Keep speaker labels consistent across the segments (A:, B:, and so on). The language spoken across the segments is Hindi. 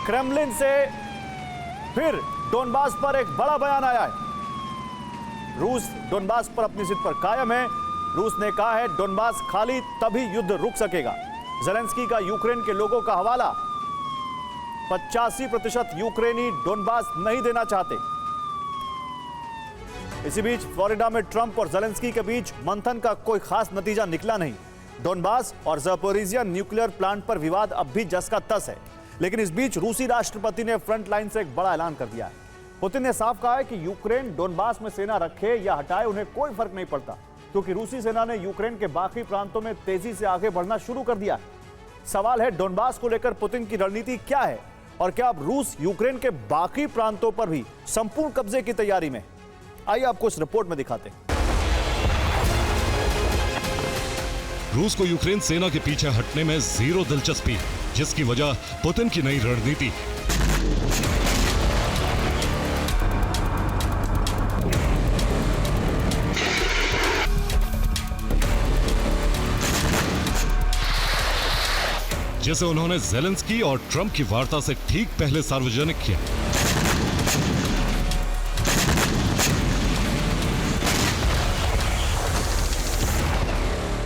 A: क्रेमलिन से फिर डोनबास पर एक बड़ा बयान आया है। रूस डोनबास पर अपनी जिद पर कायम है। रूस ने कहा है डोनबास खाली तभी युद्ध रुक सकेगा। ज़ेलेंस्की का यूक्रेन के लोगों का हवाला, 85% यूक्रेनी डोनबास नहीं देना चाहते। इसी बीच फ्लोरिडा में ट्रंप और ज़ेलेंस्की के बीच मंथन का कोई खास नतीजा निकला नहीं। डोनबास और ज़पोरिजिया न्यूक्लियर प्लांट पर विवाद अब भी जस का तस है। लेकिन इस बीच रूसी राष्ट्रपति ने फ्रंट लाइन से एक बड़ा ऐलान कर दिया है। पुतिन ने साफ कहा है कि यूक्रेन डोनबास में सेना रखे या हटाए उन्हें कोई फर्क नहीं पड़ता, क्योंकि रूसी सेना ने यूक्रेन के बाकी प्रांतों में तेजी से आगे बढ़ना शुरू कर दिया है। सवाल है डोनबास को लेकर पुतिन की रणनीति क्या है और क्या अब रूस यूक्रेन के बाकी प्रांतों पर भी संपूर्ण कब्जे की तैयारी में? आइए आपको इस रिपोर्ट में दिखाते हैं।
B: रूस को यूक्रेन सेना के पीछे हटने में जीरो दिलचस्पी, जिसकी वजह पुतिन की नई रणनीति। जिसे उन्होंने ज़ेलेंस्की और ट्रंप की वार्ता से ठीक पहले सार्वजनिक किया।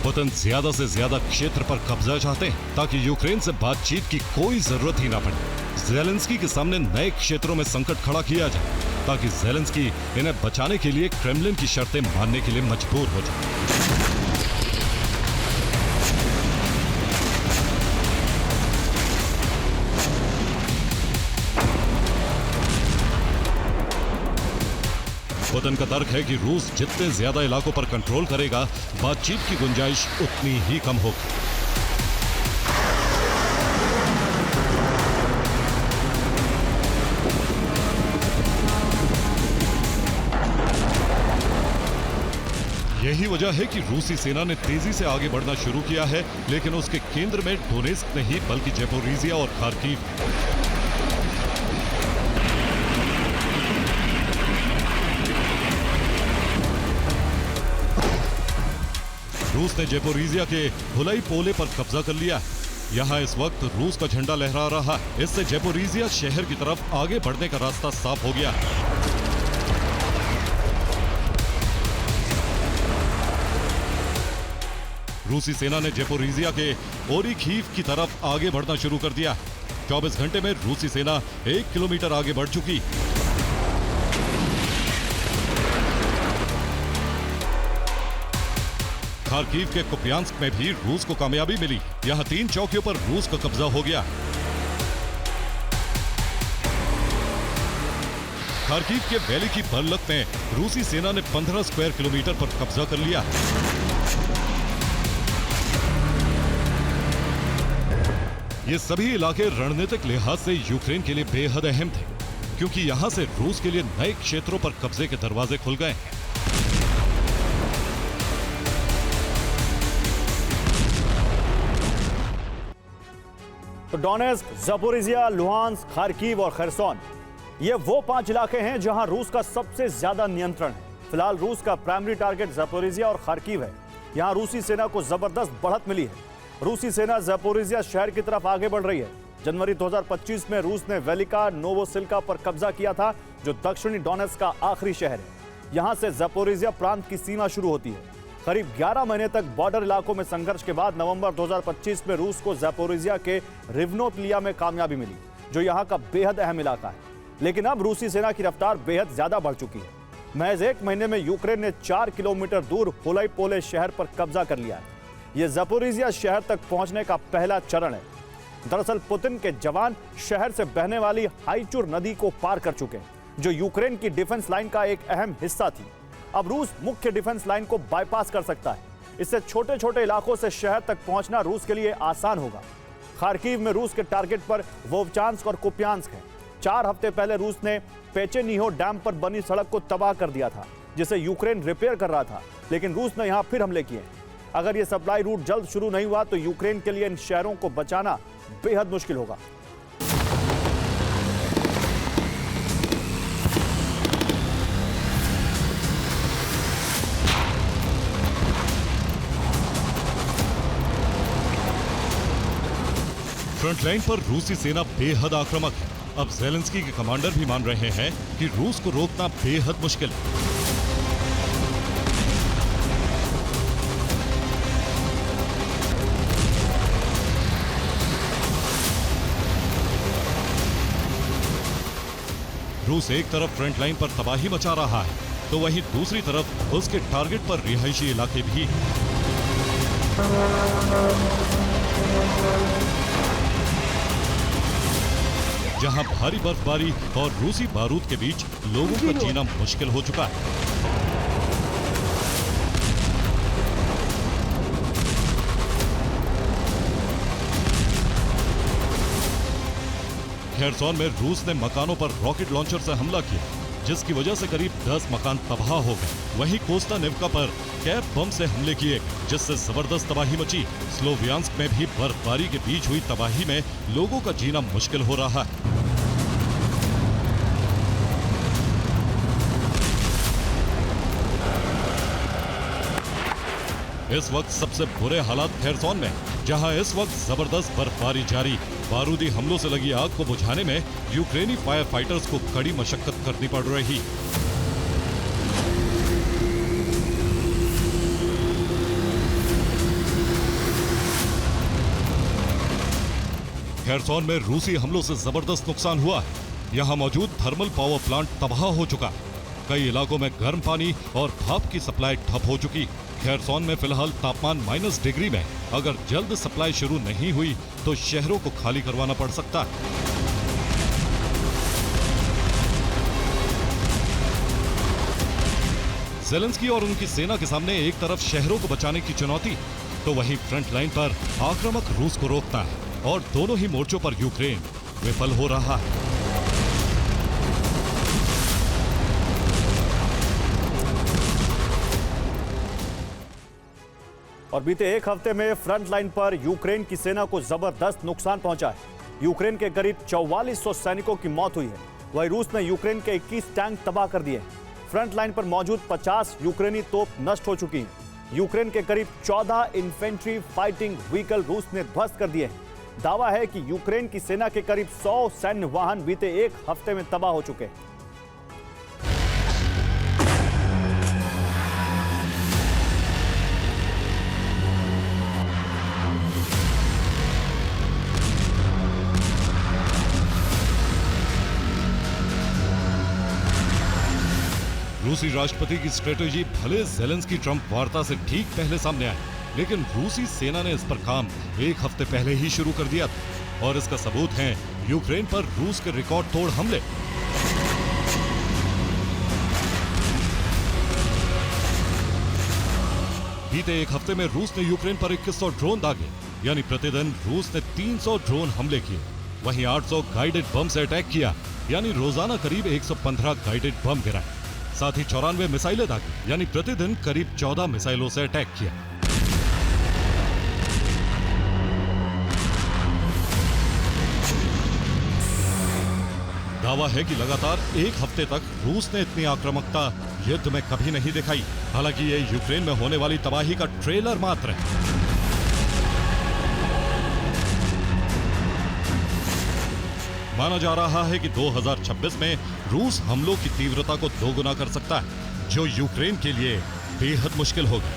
B: पुतिन ज्यादा से ज्यादा क्षेत्र पर कब्जा चाहते हैं ताकि यूक्रेन से बातचीत की कोई जरूरत ही ना पड़े। ज़ेलेंस्की के सामने नए क्षेत्रों में संकट खड़ा किया जाए ताकि ज़ेलेंस्की इन्हें बचाने के लिए क्रेमलिन की शर्तें मानने के लिए मजबूर हो जाए। पुतिन का तर्क है कि रूस जितने ज्यादा इलाकों पर कंट्रोल करेगा, बातचीत की गुंजाइश उतनी ही कम होगी। यही वजह है कि रूसी सेना ने तेजी से आगे बढ़ना शुरू किया है, लेकिन उसके केंद्र में डोनेस्क नहीं बल्कि ज़पोरिजिया और खार्किव। रूस ने ज़पोरिजिया के हुलाई पोले पर कब्जा कर लिया। यहाँ इस वक्त रूस का झंडा लहरा रहा है। इससे ज़पोरिजिया शहर की तरफ आगे बढ़ने का रास्ता साफ हो गया। रूसी सेना ने ज़पोरिजिया के ओरिखीव की तरफ आगे बढ़ना शुरू कर दिया। 24 घंटे में रूसी सेना 1 किलोमीटर आगे बढ़ चुकी। खार्किव के कुपियांस्क में भी रूस को कामयाबी मिली। यहां 3 चौकियों पर रूस का कब्जा हो गया। खार्किव के वैली की बरलक में रूसी सेना ने 15 स्क्वायर किलोमीटर पर कब्जा कर लिया। ये सभी इलाके रणनीतिक लिहाज से यूक्रेन के लिए बेहद अहम थे, क्योंकि यहां से रूस के लिए नए क्षेत्रों पर कब्जे के दरवाजे खुल गए।
A: तो डोनेस्क, ज़पोरिजिया, लुहांस्क, खार्किव और खरसोन, ये वो 5 इलाके हैं जहां रूस का सबसे ज्यादा नियंत्रण है। फिलहाल रूस का प्राइमरी टारगेट ज़पोरिजिया और खार्किव है। यहां रूसी सेना को जबरदस्त बढ़त मिली है। रूसी सेना ज़पोरिजिया शहर की तरफ आगे बढ़ रही है। जनवरी 2025 में रूस ने वेलिका नोवोसिल्का पर कब्जा किया था, जो दक्षिणी डोनेस्क का आखिरी शहर है। यहां से ज़पोरिजिया प्रांत की सीमा शुरू होती है। करीब 11 महीने तक बॉर्डर इलाकों में संघर्ष के बाद नवंबर 2025 में रूस को ज़पोरिजिया के रिवनोप्लिया में कामयाबी मिली, जो यहां का बेहद अहम इलाका है। लेकिन अब रूसी सेना की रफ्तार बेहद ज्यादा बढ़ चुकी है। महज 1 महीने में यूक्रेन ने 4 किलोमीटर दूर हुलाईपोले शहर पर कब्जा कर लिया है। यह ज़पोरिजिया शहर तक पहुंचने का पहला चरण है। दरअसल पुतिन के जवान शहर से बहने वाली हाइचुर नदी को पार कर चुके हैं, जो यूक्रेन की डिफेंस लाइन का एक अहम हिस्सा थी। अब रूस मुख्य डिफेंस लाइन को बाईपास कर सकता है। इससे छोटे छोटे इलाकों से शहर तक पहुंचना रूस के लिए आसान होगा। खार्किव में रूस के टारगेट पर वोवचांस्क और कुपियांस्क है। 4 हफ्ते पहले रूस ने पेचेनिहो डैम पर बनी सड़क को तबाह कर दिया था, जिसे यूक्रेन रिपेयर कर रहा था, लेकिन रूस ने यहां फिर हमले किए। अगर यह सप्लाई रूट जल्द शुरू नहीं हुआ तो यूक्रेन के लिए इन शहरों को बचाना बेहद मुश्किल होगा।
B: फ्रंट फ्रंट लाइन पर रूसी सेना बेहद आक्रामक है। अब ज़ेलेंस्की के कमांडर भी मान रहे हैं कि रूस को रोकना बेहद मुश्किल है। रूस एक तरफ फ्रंट लाइन पर तबाही मचा रहा है, तो वहीं दूसरी तरफ उसके टारगेट पर रिहायशी इलाके भी हैं। जहां भारी बर्फबारी और रूसी बारूद के बीच लोगों का जीना मुश्किल हो चुका है। खेरसोन में रूस ने मकानों पर रॉकेट लॉन्चर से हमला किया, जिसकी वजह से करीब 10 मकान तबाह हो गए। वहीं कोस्टानिव्का पर कैप बम से हमले किए, जिससे जबरदस्त तबाही मची। स्लोवियांस्क में भी बर्फबारी के बीच हुई तबाही में लोगों का जीना मुश्किल हो रहा है। इस वक्त सबसे बुरे हालात खेरसोन में, जहां इस वक्त जबरदस्त बर्फबारी जारी। बारूदी हमलों से लगी आग को बुझाने में यूक्रेनी फायर फाइटर्स को कड़ी मशक्कत करनी पड़ रही। खेरसोन में रूसी हमलों से जबरदस्त नुकसान हुआ है। यहां मौजूद थर्मल पावर प्लांट तबाह हो चुका। कई इलाकों में गर्म पानी और भाप की सप्लाई ठप हो चुकी। खेरसोन में फिलहाल तापमान -, डिग्री में। अगर जल्द सप्लाई शुरू नहीं हुई तो शहरों को खाली करवाना पड़ सकता है। ज़ेलेंस्की और उनकी सेना के सामने एक तरफ शहरों को बचाने की चुनौती, तो वहीं फ्रंट लाइन पर आक्रामक रूस को रोकता है, और दोनों ही मोर्चों पर यूक्रेन विफल हो रहा है।
A: और बीते एक हफ्ते में फ्रंट लाइन पर यूक्रेन की सेना को जबरदस्त नुकसान पहुंचा है। यूक्रेन के करीब 4400 सैनिकों की मौत हुई है। वहीं रूस ने यूक्रेन के 21 टैंक तबाह कर दिए। फ्रंट लाइन पर मौजूद 50 यूक्रेनी तोप नष्ट हो चुकी हैं। यूक्रेन के करीब 14 इन्फेंट्री फाइटिंग व्हीकल रूस ने ध्वस्त कर दिए हैं। दावा है कि यूक्रेन की सेना के करीब 100 सैन्य वाहन बीते एक हफ्ते में तबाह हो चुके हैं।
B: रूसी राष्ट्रपति की स्ट्रेटेजी भले ज़ेलेंस्की ट्रंप वार्ता से ठीक पहले सामने आई, लेकिन रूसी सेना ने इस पर काम एक हफ्ते पहले ही शुरू कर दिया था। और इसका सबूत है यूक्रेन पर रूस के रिकॉर्ड तोड़ हमले। बीते एक हफ्ते में रूस ने यूक्रेन पर 2100 ड्रोन दागे, यानी प्रतिदिन रूस ने 300 ड्रोन हमले किए। वहीं 800 गाइडेड बम से अटैक किया, यानी रोजाना करीब 115 गाइडेड बम गिराए। साथ ही 94 मिसाइलें दागी, यानी प्रतिदिन करीब 14 मिसाइलों से अटैक किया। दावा है कि लगातार एक हफ्ते तक रूस ने इतनी आक्रामकता युद्ध में कभी नहीं दिखाई। हालांकि ये यूक्रेन में होने वाली तबाही का ट्रेलर मात्र है। माना जा रहा है कि 2026 में रूस हमलों की तीव्रता को दोगुना कर सकता है, जो यूक्रेन के लिए बेहद मुश्किल होगा।